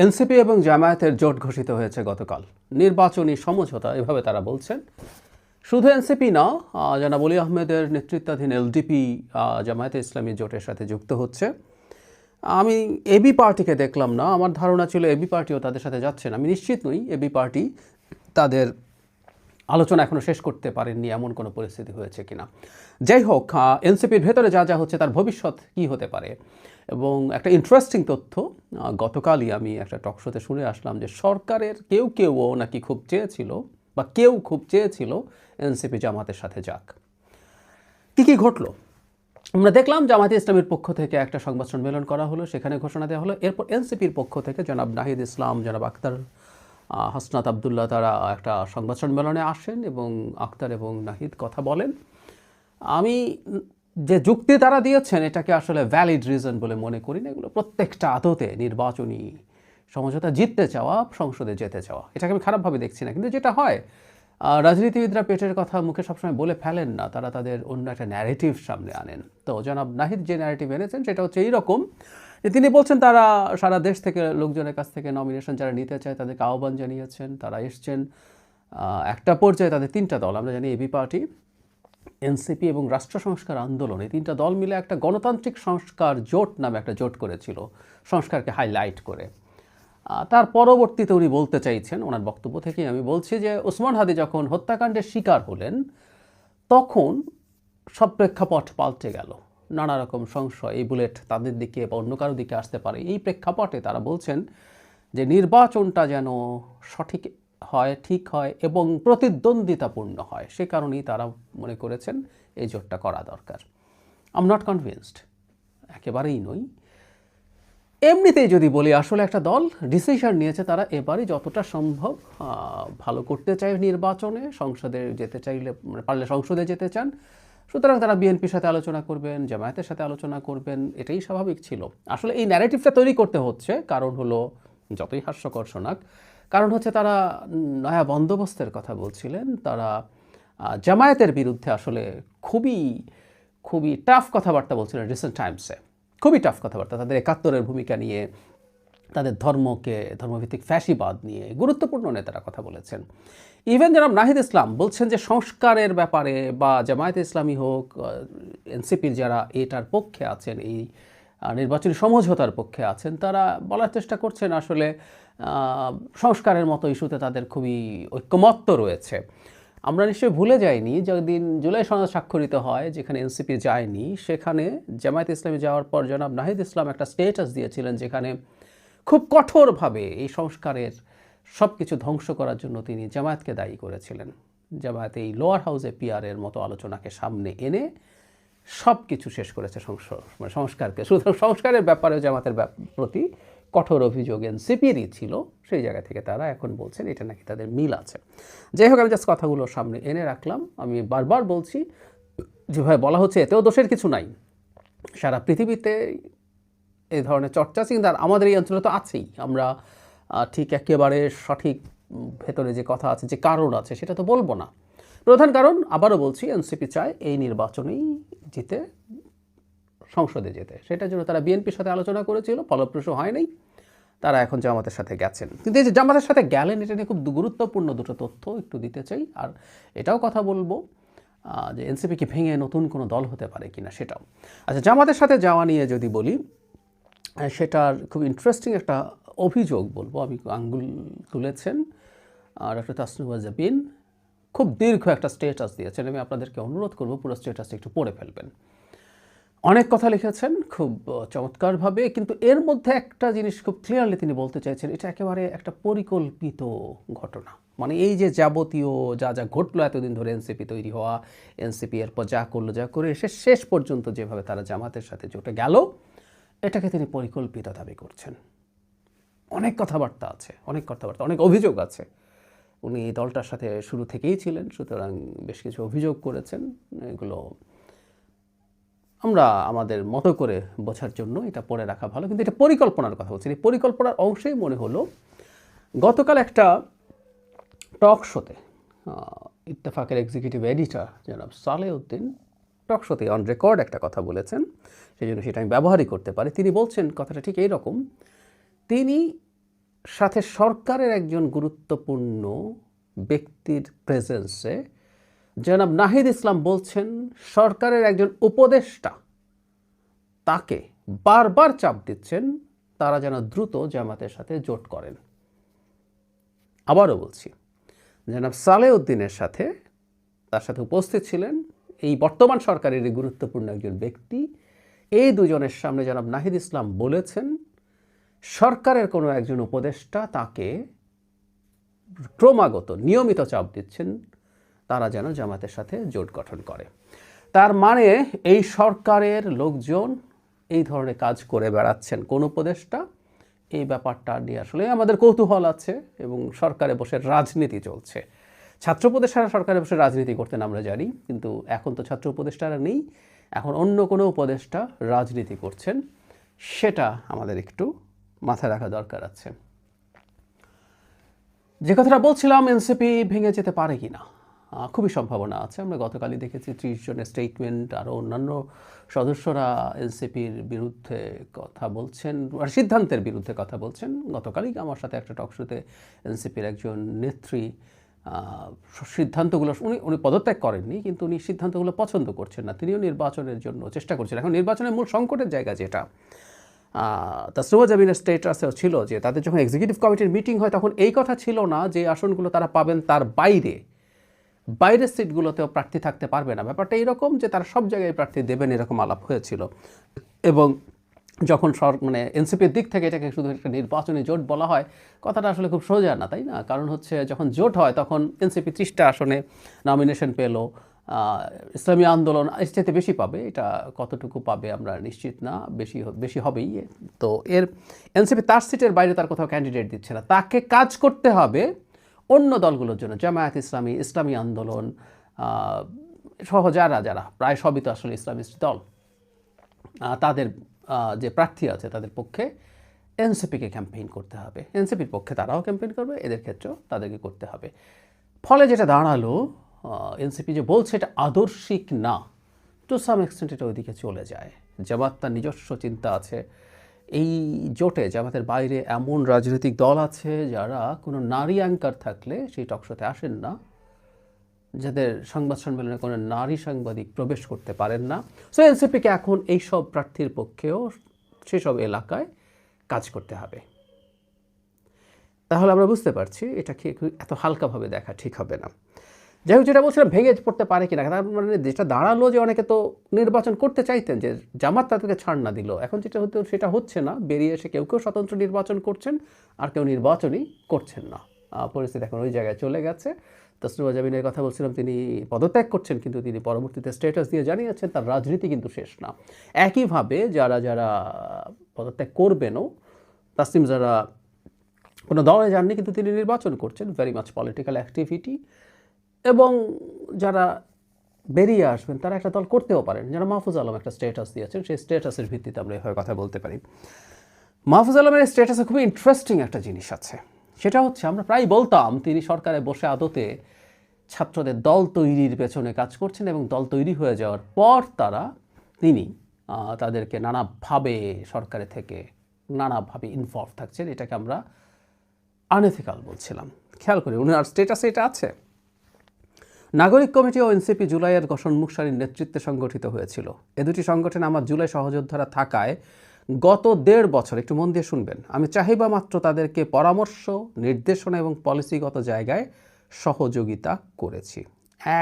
NCP এবং জামায়াতের জোট ঘোষিত হয়েছে গতকাল। নির্বাচনী সমঝোতা এভাবে তারা বলছেন। শুধু এনসিপি না, জনাব অলি আহমেদের নেতৃত্বাধীন এলডিপি জামায়াতে ইসলামী জোটের সাথে যুক্ত হচ্ছে। আমি এবি পার্টিকে দেখলাম না, আমার ধারণা ছিল এবি পার্টিও তাদের সাথে যাচ্ছেন। আমি নিশ্চিত নই এবি পার্টি তাদের আলোচনা এখনও শেষ করতে পারেননি, এমন কোনো পরিস্থিতি হয়েছে কিনা। যাই হোক, এনসিপির ভেতরে যা যা হচ্ছে তার ভবিষ্যৎ কী হতে পারে। এবং একটা ইন্টারেস্টিং তথ্য, গতকালই আমি একটা টকশোতে শুনে আসলাম যে সরকারের কেউও নাকি খুব চেয়েছিল বা কেউ খুব চেয়েছিল এনসিপি জামাতের সাথে যাক। কী ঘটলো আমরা দেখলাম। জামায়াতে ইসলামের পক্ষ থেকে একটা সংবাদ সম্মেলন করা হলো, সেখানে ঘোষণা দেওয়া হলো। এরপর এনসিপির পক্ষ থেকে জনাব নাহিদ ইসলাম, জনাব আক্তার হাসনাত আবদুল্লাহ তারা একটা সংবাদ সম্মেলনে আসেন এবং আক্তার এবং নাহিদ কথা বলেন। আমি যে যুক্তি তারা দিয়েছেন এটাকে আসলে ভ্যালিড রিজন বলে মনে করি না। এগুলো প্রত্যেকটা আদতে নির্বাচনী সমঝোতা জিততে চাওয়া, সংসদে যেতে চাওয়া, এটাকে আমি খারাপভাবে দেখছি না। কিন্তু যেটা হয়, রাজনীতিবিদরা পেটের কথা মুখে সবসময় বলে ফেলেন না, তারা তাদের অন্য একটা ন্যারেটিভ সামনে আনেন। তো জনাব নাহিদ যে ন্যারেটিভ এনেছেন সেটা হচ্ছে এইরকম যে তিনি বলছেন তারা সারা দেশ থেকে লোকজনের কাছ থেকে নমিনেশন যারা নিতে চায় তাদেরকে আহ্বান জানিয়েছেন, তারা এসছেন। একটা পর্যায়ে তাদের তিনটা দল, আমরা জানি এবি পার্টি, এনসিপি এবং রাষ্ট্র সংস্কার আন্দোলন, এই তিনটা দল মিলে একটা গণতান্ত্রিক সংস্কার জোট নামে একটা জোট করেছিল, সংস্কারকে হাইলাইট করে। তার পরবর্তীতে উনি বলতে চাইছেন, ওনার বক্তব্য থেকেই আমি বলছি যে ওসমান হাদি যখন হত্যাকাণ্ডের শিকার হলেন তখন সব প্রেক্ষাপট পাল্টে গেল। নানা রকম সংশয়, এই বুলেট তাদের দিকে বা অন্য কারো দিকে আসতে পারে। এই প্রেক্ষাপটে তারা বলছেন যে নির্বাচনটা যেন সঠিক হয়, ঠিক হয় এবং প্রতিদ্বন্দ্বিতাপূর্ণ হয়। সে কারণেই তারা মনে করেছেন এই জোটটা করা দরকার। আই এম নট কনভিন্সড, একেবারেই নই। এমনিতেই যদি বলি, আসলে একটা দল ডিসিশন নিয়েছে তারা এবারই যতটা সম্ভব ভালো করতে চায় নির্বাচনে, সংসদে যেতে চাইলে পারলে সংসদে যেতে চান। সুতরাং তারা বিএনপির সাথে আলোচনা করবেন, জামায়াতের সাথে আলোচনা করবেন, এটাই স্বাভাবিক ছিল। আসলে এই ন্যারেটিভটা তৈরি করতে হচ্ছে, কারণ হলো যতই হাস্যকর শোনাক, কারণ হচ্ছে তারা নয়া বন্দোবস্তের কথা বলছিলেন। তারা জামায়াতের বিরুদ্ধে আসলে খুবই খুবই টাফ কথাবার্তা বলছিলেন রিসেন্ট টাইমসে, খুবই টাফ কথাবার্তা। তাদের একাত্তরের ভূমিকা নিয়ে, তাদের ধর্মভিত্তিক ফ্যাসিবাদ নিয়ে গুরুত্বপূর্ণ নেতারা কথা বলেছেন। ইভেন জনাব নাহিদ ইসলাম বলছেন যে সংস্কারের ব্যাপারে বা জামায়াতে ইসলামী হোক, এনসিপির যারা এটার পক্ষে আছেন, এই নির্বাচনী সমঝোতার পক্ষে আছেন, তারা বলার চেষ্টা করছেন আসলে সংস্কারের মতো ইস্যুতে তাদের খুবই ঐক্যমত্য রয়েছে। আমরা নিশ্চয়ই ভুলে যাইনি যেদিন জুলাই সনদ স্বাক্ষরিত হয়, যেখানে এনসিপি যায়নি, সেখানে জামায়াতে ইসলামী যাওয়ার পর জনাব নাহিদ ইসলাম একটা স্টেটাস দিয়েছিলেন যেখানে খুব কঠোরভাবে এই সংস্কারের সব কিছু ধ্বংস করার জন্য তিনি জামায়াতকে দায়ী করেছিলেন। জামায়াত এই লোয়ার হাউসে পিআরের মতো আলোচনাকে সামনে এনে সব কিছু শেষ করেছে সংস্কারকে। সুতরাং সংস্কারের ব্যাপারে জামাতের প্রতি কঠোর অভিযোগ এনসিপিরই ছিল। সেই জায়গা থেকে তারা এখন বলছেন এটা নাকি তাদের মিল আছে। যাই হোক, আমি জাস্ট কথাগুলো সামনে এনে রাখলাম। আমি বারবার বলছি, যেভাবে বলা হচ্ছে এতেও দোষের কিছু নাই। সারা পৃথিবীতে এই ধরনের চর্চা কিন্তু আমাদের এই অঞ্চলে তো আছেই। আমরা ঠিক একেবারে সঠিক ভেতরে যে কথা আছে, যে কারণ আছে, সেটা তো বলবো না। প্রধান কারণ, আবারও বলছি, এনসিপি চায় এই নির্বাচনেই জিতে সংসদে যেতে। সেটার জন্য তারা বিএনপির সাথে আলোচনা করেছিল, ফলপ্রসূ হয় নাই। তারা এখন জামাতের সাথে গেছেন। কিন্তু এই যে জামাতের সাথে গেলেন, এটা নিয়ে খুব গুরুত্বপূর্ণ দুটো তথ্য একটু দিতে চাই। আর এটাও কথা বলবো যে এনসিপিকে ভেঙে নতুন কোনো দল হতে পারে কিনা সেটাও। আচ্ছা, জামাতের সাথে যাওয়া নিয়ে যদি বলি, সেটার খুব ইন্টারেস্টিং একটা অভিযোগ বলবো। আমি আঙ্গুল তুলেছেন ডক্টর তাসনুভা জাবিন, খুব দীর্ঘ একটা স্টেটাস দিয়েছেন। আমি আপনাদেরকে অনুরোধ করবো পুরো স্টেটাসটা একটু পড়ে ফেলবেন। অনেক কথা লিখেছেন খুব চমৎকারভাবে, কিন্তু এর মধ্যে একটা জিনিস খুব ক্লিয়ারলি তিনি বলতে চাইছেন, এটা একেবারে একটা পরিকল্পিত ঘটনা। মানে এই যে যাবতীয় যা যা ঘটলো এতদিন ধরে, এনসিপি তৈরি হওয়া, এনসিপি এরপর যা করলো, যা করে এসে শেষ পর্যন্ত যেভাবে তারা জামাতের সাথে জোটে গেল, এটাকে তিনি পরিকল্পিত দাবি করছেন। অনেক কথাবার্তা আছে, অনেক অভিযোগ আছে। উনি এই দলটার সাথে শুরু থেকেই ছিলেন, সুতরাং বেশ কিছু অভিযোগ করেছেন। এগুলো আমরা আমাদের মতো করে বোঝার জন্য এটা পড়ে রাখা ভালো। কিন্তু এটা পরিকল্পনার কথা বলছি। এই পরিকল্পনার অংশেই মনে হলো গতকাল একটা টক শোতে ইত্তেফাকের এক্সিকিউটিভ এডিটর জনাব সালেউদ্দিন টক শোতে অন রেকর্ড একটা কথা বলেছেন, সেই জন্য সেটা আমি ব্যবহারই করতে পারি। তিনি বলছেন কথাটা ঠিক এইরকম। তিনি সাথে সরকারের একজন গুরুত্বপূর্ণ ব্যক্তির প্রেজেন্সে জনাব নাহিদ ইসলাম বলছেন সরকারের একজন উপদেষ্টা তাকে বারবার চাপ দিচ্ছেন তারা যেন দ্রুত জামাতের সাথে জোট করেন। আবারও বলছি, জনাব সালেউদ্দিনের সাথে তার সাথে উপস্থিত ছিলেন এই বর্তমান সরকারের গুরুত্বপূর্ণ একজন ব্যক্তি। এই দুজনের সামনে জনাব নাহিদ ইসলাম বলেছেন সরকারের কোনো একজন উপদেষ্টা তাকে ক্রমাগত নিয়মিত চাপ দিচ্ছেন তারা যেন জামাতের সাথে জোট গঠন করে। তার মানে এই সরকারের লোকজন এই ধরনের কাজ করে বেড়াচ্ছেন কোন উপদেষ্টা, এই ব্যাপারটা নিয়ে আসলে আমাদের কৌতূহল আছে এবং সরকারে বসে রাজনীতি চলছে। ছাত্র উপদেষ্টারা সরকারে বসে রাজনীতি করতেন আমরা জানি, কিন্তু এখন তো ছাত্র উপদেষ্টারা নেই, এখন অন্য কোনো উপদেষ্টা রাজনীতি করছেন, সেটা আমাদের একটু মাথায় রাখা দরকার আছে। যে কথাটা বলছিলাম, এনসিপি ভেঙে যেতে পারে কি না, খুবই সম্ভাবনা আছে। আমরা গতকালই দেখেছি 30 জনের স্টেটমেন্ট, আরও অন্যান্য সদস্যরা এনসিপির বিরুদ্ধে কথা বলছেন, সিদ্ধান্তের বিরুদ্ধে কথা বলছেন। গতকালই আমার সাথে একটা টকশোতে এনসিপির একজন নেত্রী সিদ্ধান্তগুলো উনি পদত্যাগ করেননি, কিন্তু উনি সিদ্ধান্তগুলো পছন্দ করছেন না, তিনিও নির্বাচনের জন্য চেষ্টা করছেন। এখন নির্বাচনের মূল সংকটের জায়গা যেটা তাসরিমা জাবিনের স্টেটাসেও ছিল যে তাদের যখন এক্সিকিউটিভ কমিটির মিটিং হয় তখন এই কথা ছিল না যে আসনগুলো তারা পাবেন তার বাইরের সিটগুলোতেও প্রার্থী থাকতে পারবে না। ব্যাপারটা এরকম যে তারা সব জায়গায় প্রার্থী দেবেন, এরকম আলাপ হয়েছিল। এবং যখন মানে এনসিপির দিক থেকে এটাকে শুধু একটা নির্বাচনী জোট বলা হয়, কথাটা আসলে খুব সোজা না, তাই না? কারণ হচ্ছে যখন জোট হয় তখন এনসিপি 30টা আসনে নমিনেশন পেল, ইসলামী আন্দোলন এর চাইতে বেশি পাবে, এটা কতটুকু পাবে আমরা নিশ্চিত না, বেশি হবেই। তো এর এনসিপি তার সিটের বাইরে তার কোথাও ক্যান্ডিডেট দিচ্ছে না, তাকে কাজ করতে হবে অন্য দলগুলোর জন্য, জামায়াত ইসলামী, ইসলামী আন্দোলন সহ যারা প্রায় সবই তো আসলে ইসলামিস্ট দল, তাদের যে প্রার্থী আছে তাদের পক্ষে এনসিপিকে ক্যাম্পেইন করতে হবে। এনসিপির পক্ষে তারাও ক্যাম্পেইন করবে, এদের ক্ষেত্রেও তাদেরকে করতে হবে। ফলে যেটা দাঁড়ালো, এনসিপি যে বলছে এটা আদর্শিক না, টু সাম এক্সটেন্ট এটা ওইদিকে চলে যায়। জামাত তার নিজস্ব চিন্তা আছে, এই জোটে জামাতের বাইরে এমন রাজনৈতিক দল আছে যারা কোনো নারী অ্যাঙ্কার থাকলে সেই টকশোতে আসেন না, যাদের সংবাদ সম্মেলনে কোনো নারী সাংবাদিক প্রবেশ করতে পারেন না। সো এনসিপিকে এখন এইসব প্রার্থীর পক্ষেও সেসব এলাকায় কাজ করতে হবে। তাহলে আমরা বুঝতে পারছি এটাকে এত হালকাভাবে দেখা ঠিক হবে না। যাই হোক, যেটা বলছিলাম ভেঙে পড়তে পারে কিনা, তার মানে যেটা দাঁড়ালো যে অনেকে তো নির্বাচন করতে চাইতেন, যে জামাত তাদেরকে ছাড় না দিল, এখন যেটা হতো সেটা হচ্ছে না, বেরিয়ে এসে কেউ স্বতন্ত্র নির্বাচন করছেন আর কেউ নির্বাচনই করছেন না। পরিস্থিতি এখন ওই জায়গায় চলে গেছে। তাসরিমা জাবিনের কথা বলছিলাম, তিনি পদত্যাগ করছেন, কিন্তু তিনি পরবর্তীতে স্ট্যাটাস দিয়ে জানিয়েছেন তার রাজনীতি কিন্তু শেষ না। একইভাবে যারা পদত্যাগ করবেনও, তাসলিম যারা কোনো দলে যাননি কিন্তু তিনি নির্বাচন করছেন, ভেরি মাচ পলিটিক্যাল অ্যাক্টিভিটি, এবং যারা বেরিয়ে আসবেন তারা একটা দল করতেও পারেন। যারা মাহফুজ আলম একটা স্ট্যাটাস দিয়েছেন, সেই স্ট্যাটাসের ভিত্তিতে আমরা এভাবে কথা বলতে পারি। মাহফুজ আলমের স্ট্যাটাসে খুবই ইন্টারেস্টিং একটা জিনিস আছে, সেটা হচ্ছে আমরা প্রায় বলতাম তিনি সরকারে বসে আদতে ছাত্রদের দল তৈরির পেছনে কাজ করছেন, এবং দল তৈরি হয়ে যাওয়ার পর তিনি তাদেরকে নানাভাবে সরকারে থেকে নানাভাবে ইনভলভ থাকছেন। এটাকে আমরা আনএথিক্যাল বলছিলাম। খেয়াল করি উনার স্ট্যাটাসে এটা আছে, নাগরিক কমিটি ও এনসিপি জুলাইয়ের গঠনমুখ সারির নেতৃত্বে সংগঠিত হয়েছিল। এ দুটি সংগঠনে আমার জুলাই সহযোদ্ধারা থাকায় গত 1.5 বছর, একটু মন দিয়ে শুনবেন, আমি চাহিবা মাত্র তাদেরকে পরামর্শ, নির্দেশনা এবং পলিসিগত জায়গায় সহযোগিতা করেছি।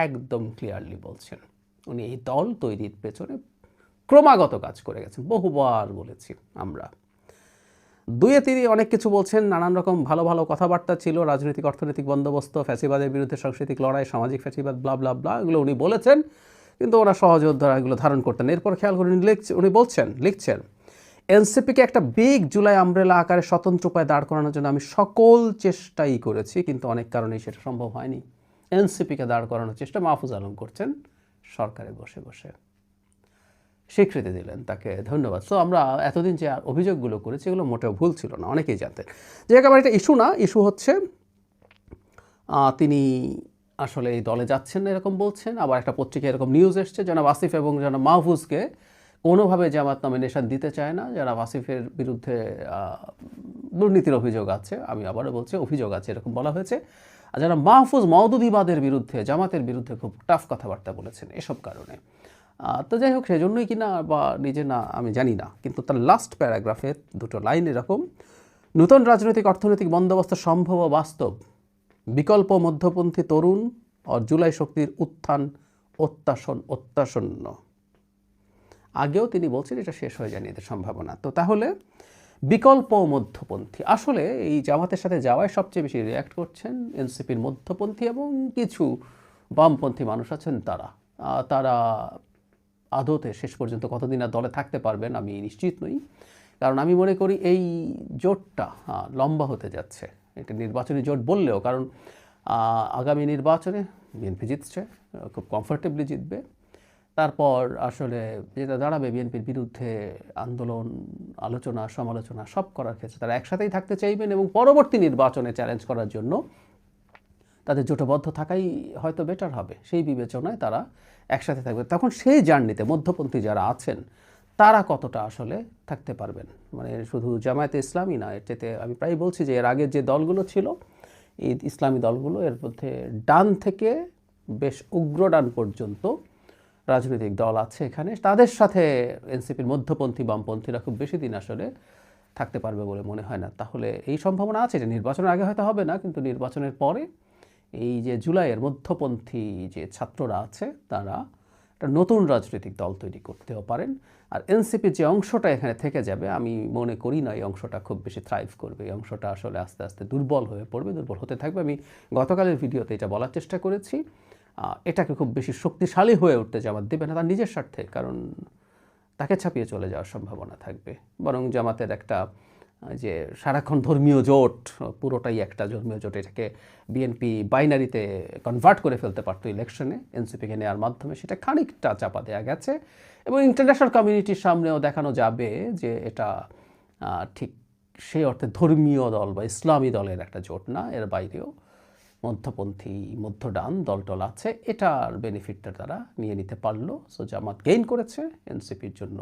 একদম ক্লিয়ারলি বলছেন উনি এই দল তৈরির পেছনে ক্রমাগত কাজ করে গেছেন, বহুবার বলেছি আমরা। দুইয়ে তিনি অনেক কিছু বলছেন, নানান রকম ভালো ভালো কথাবার্তা ছিল, রাজনৈতিক অর্থনৈতিক বন্দোবস্ত, ফ্যাসিবাদের বিরুদ্ধে সাংস্কৃতিক লড়াই, সামাজিক ফ্যাসিবাদ, ব্লা ব্লা ব্লা, এগুলো উনি বলেছেন, কিন্তু ওরা সহযোদ্ধারা এগুলো ধারণ করতেন। এরপর খেয়াল করে উনি লিখছেন এনসিপিকে একটা বিগ জুলাই আমব্রেলা আকারে স্বতন্ত্র উপায়ে দাঁড় করানোর জন্য আমি সকল চেষ্টাই করেছি, কিন্তু অনেক কারণেই সেটা সম্ভব হয়নি। এনসিপিকে দাঁড় করানোর চেষ্টা মাহফুজ আলম করছেন সরকারে বসে বসে। স্বীকৃতি দিলেন, তাকে ধন্যবাদ। সো আমরা এতদিন যে অভিযোগগুলো করেছি এগুলো মোটেও ভুল ছিল না, অনেকেই জানতেন যে একেবারে এটা ইস্যু না। ইস্যু হচ্ছে তিনি আসলে এই দলে যাচ্ছেন না এরকম বলছেন। আবার একটা পত্রিকায় এরকম নিউজ এসছে জনাব আসিফ এবং জনাব মাহফুজকে কোনোভাবে জামাত নমিনেশন দিতে চায় না। যারা আসিফের বিরুদ্ধে দুর্নীতির অভিযোগ আছে, আমি আবারও বলছি অভিযোগ আছে, এরকম বলা হয়েছে। আর যারা মাহফুজ মওদুদিবাদের বিরুদ্ধে, জামাতের বিরুদ্ধে খুব টাফ কথাবার্তা বলেছেন এসব কারণে। তো যাই হোক, সেজন্যই কিনা বা নিজে না আমি জানি না, কিন্তু তার লাস্ট প্যারাগ্রাফের দুটো লাইন এরকম: নূতন রাজনৈতিক অর্থনৈতিক বন্দোবস্ত সম্ভব ও বাস্তব, বিকল্প মধ্যপন্থী তরুণ ও জুলাই শক্তির উত্থান অত্যাসন্ন। আগেও তিনি বলছেন এটা শেষ হয়ে যায়নি এদের সম্ভাবনা। তো তাহলে বিকল্প মধ্যপন্থী, আসলে এই জামাতের সাথে যাওয়ায় সবচেয়ে বেশি রিয়্যাক্ট করছেন এনসিপির মধ্যপন্থী এবং কিছু বামপন্থী মানুষ আছেন তারা আদতে শেষ পর্যন্ত কতদিন আর দলে থাকতে পারবেন আমি নিশ্চিত নই। কারণ আমি মনে করি এই জোটটা লম্বা হতে যাচ্ছে। এটা নির্বাচনী জোট বললেও, কারণ আগামী নির্বাচনে বিএনপি জিতছে, খুব কমফোর্টেবলি জিতবে। তারপর আসলে যেটা দাঁড়াবে, বিএনপির বিরুদ্ধে আন্দোলন, আলোচনা, সমালোচনা সব করার ক্ষেত্রে তারা একসাথেই থাকতে চাইবেন এবং পরবর্তী নির্বাচনে চ্যালেঞ্জ করার জন্য তাদের জোটবদ্ধ থাকাই হয়তো বেটার হবে। সেই বিবেচনায় তারা একসাথে থাকবে। তখন সেই জার্নিতে মধ্যপন্থী যারা আছেন তারা কতটা আসলে থাকতে পারবেন, মানে শুধু জামায়াতে ইসলামী না, এর চেয়ে আমি প্রায় বলছি যে এর আগের যে দলগুলো ছিল, এই ইসলামী দলগুলো, এর মধ্যে ডান থেকে বেশ উগ্র ডান পর্যন্ত রাজনৈতিক দল আছে এখানে, তাদের সাথে এনসিপির মধ্যপন্থী বামপন্থীরা খুব বেশি দিন আসলে থাকতে পারবে বলে মনে হয় না। তাহলে এই সম্ভাবনা আছে যে নির্বাচনের আগে হয়তো হবে না, কিন্তু নির্বাচনের পরে এই যে জুলাইয়ের মধ্যপন্থী যে ছাত্ররা আছে তারা একটা নতুন রাজনৈতিক দল তৈরি করতেও পারেন। আর এনসিপির যে অংশটা এখানে থেকে যাবে, আমি মনে করি না এই অংশটা খুব বেশি থ্রাইভ করবে। এই অংশটা আসলে আস্তে আস্তে দুর্বল হয়ে পড়বে, দুর্বল হতে থাকবে। আমি গতকালের ভিডিওতে এটা বলার চেষ্টা করেছি। এটাকে খুব বেশি শক্তিশালী হয়ে উঠতে জামাত দেবে না তার নিজের স্বার্থে, কারণ তাকে ছাপিয়ে চলে যাওয়ার সম্ভাবনা থাকবে। বরং জামাতের একটা যে সারাক্ষণ ধর্মীয় জোট, পুরোটাই একটা ধর্মীয় জোট, এটাকে বিএনপি বাইনারিতে কনভার্ট করে ফেলতে পারতো ইলেকশনে এনসিপিকে নেওয়ার মাধ্যমে, সেটা খানিকটা চাপা দেওয়া গেছে এবং ইন্টারন্যাশনাল কমিউনিটির সামনেও দেখানো যাবে যে এটা ঠিক সেই অর্থে ধর্মীয় দল বা ইসলামী দলের একটা জোট না, এর বাইরেও মধ্যপন্থী মধ্যডান দলটল আছে। এটার বেনিফিটটা তারা নিয়ে নিতে পারলো। সো জামাত গেইন করেছে, এনসিপির জন্য